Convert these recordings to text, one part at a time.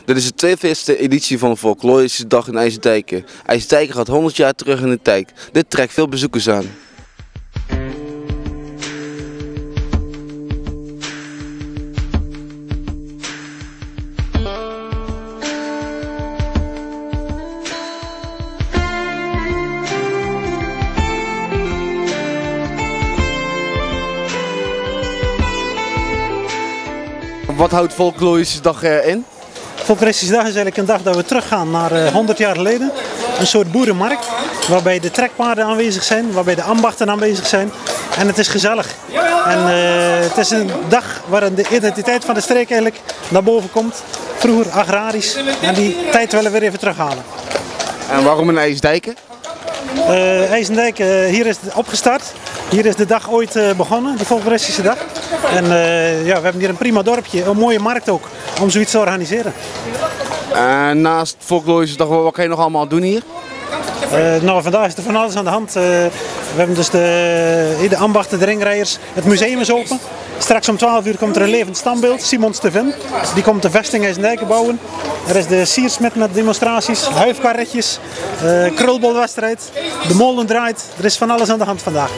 Dit is de 42e editie van de Folklorische Dag in IJsdijken. IJsdijken gaat 100 jaar terug in de tijd. Dit trekt veel bezoekers aan. Wat houdt Folklorische Dag in? Folklorische Dag is eigenlijk een dag dat we teruggaan naar 100 jaar geleden. Een soort boerenmarkt waarbij de trekpaarden aanwezig zijn, waarbij de ambachten aanwezig zijn. En het is gezellig. En het is een dag waarin de identiteit van de streek eigenlijk naar boven komt. Vroeger agrarisch en die tijd willen we weer even terughalen. En waarom in IJsdijken? IJsdijken, hier is het opgestart. Hier is de dag ooit begonnen, de Folklorische Dag. En ja, we hebben hier een prima dorpje, een mooie markt ook, om zoiets te organiseren. En naast Folklorische Dag, wat kan je nog allemaal doen hier? Nou, vandaag is er van alles aan de hand. We hebben dus de ambachten, de ringrijders. Het museum is open. Straks om 12 uur komt er een levend standbeeld, Simon Stevin. Die komt de vesting IJsdijken bouwen. Er is de siersmid met demonstraties, huifkarretjes, krulbolwedstrijd, de molen draait. Er is van alles aan de hand vandaag.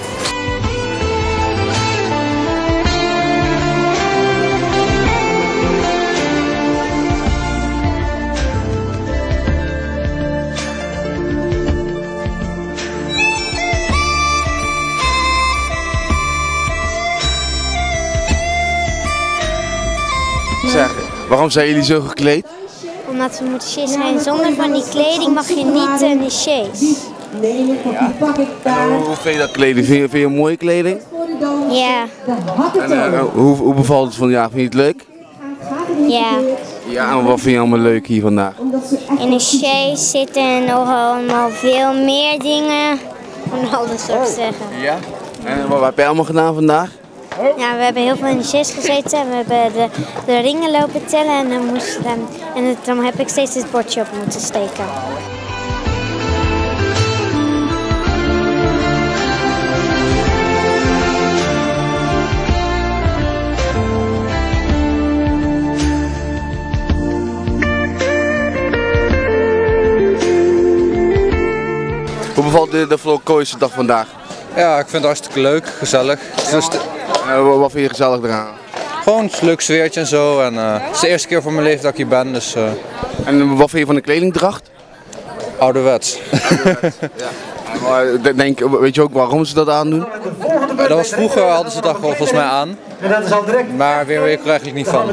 Ja. Waarom zijn jullie zo gekleed? Omdat we moeten sjees zijn. Zonder van die kleding mag je niet in de sjees. Hoe vind je dat kleding? Vind je mooie kleding? Ja. En hoe bevalt het vandaag? Vind je het leuk? Ja. Ja, en wat vind je allemaal leuk hier vandaag? In de sjees zitten nog allemaal veel meer dingen. Van alles op zeggen. Ja. En wat heb jij allemaal gedaan vandaag? Ja, we hebben heel veel in de sjees gezeten. We hebben de ringen lopen tellen en dan heb ik steeds het bordje op moeten steken. Hoe bevalt de Folklorische Dag vandaag? Ja, ik vind het hartstikke leuk, gezellig. Wat vind je gezellig eraan? Gewoon een leuk sfeertje en zo. En, het is de eerste keer voor mijn leven dat ik hier ben, dus... En wat vind je van de kledingdracht? Ouderwets. Ja. Maar weet je ook waarom ze dat aandoen? Dat was vroeger, hadden ze dat wel volgens mij aan. Maar weer weet ik er eigenlijk niet van.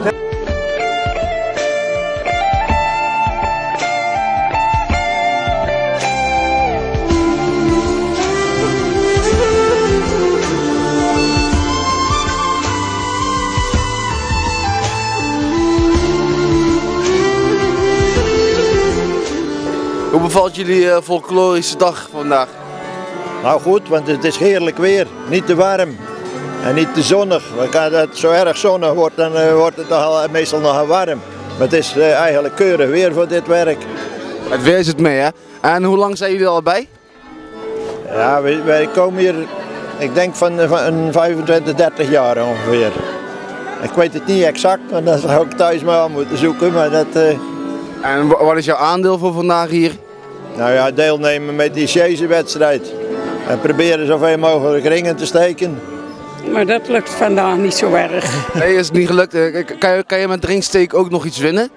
Hoe bevalt jullie Folklorische Dag vandaag? Nou goed, want het is heerlijk weer. Niet te warm en niet te zonnig. Als het zo erg zonnig wordt, dan wordt het meestal nog warm. Maar het is eigenlijk keurig weer voor dit werk. Het weer zit mee, hè? En hoe lang zijn jullie al bij? Ja, wij komen hier, ik denk van 25, 30 jaar ongeveer. Ik weet het niet exact, maar dat zou ik thuis maar aan moeten zoeken. Maar dat, En wat is jouw aandeel voor vandaag hier? Nou ja, deelnemen met die chaise-wedstrijd. En proberen zoveel mogelijk ringen te steken. Maar dat lukt vandaag niet zo erg. Nee, is het niet gelukt. Kan je met ringsteek ook nog iets winnen?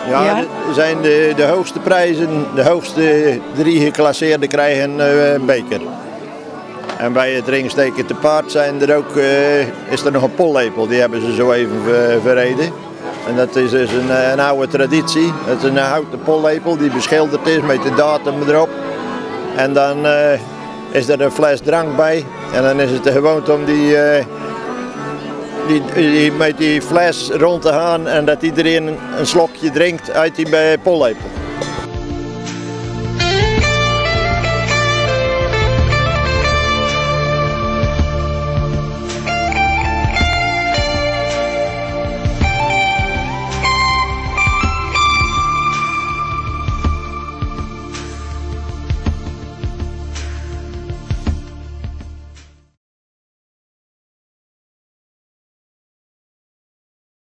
Ja, er zijn de hoogste prijzen, de hoogste 3 geclasseerden krijgen een beker. En bij het ringsteken te paard is er nog een pollepel, die hebben ze zo even verreden. En dat is dus een oude traditie. Het is een houten pollepel die beschilderd is met de datum erop. En dan is er een fles drank bij. En dan is het de gewoonte om met die fles rond te gaan en dat iedereen een slokje drinkt uit die pollepel.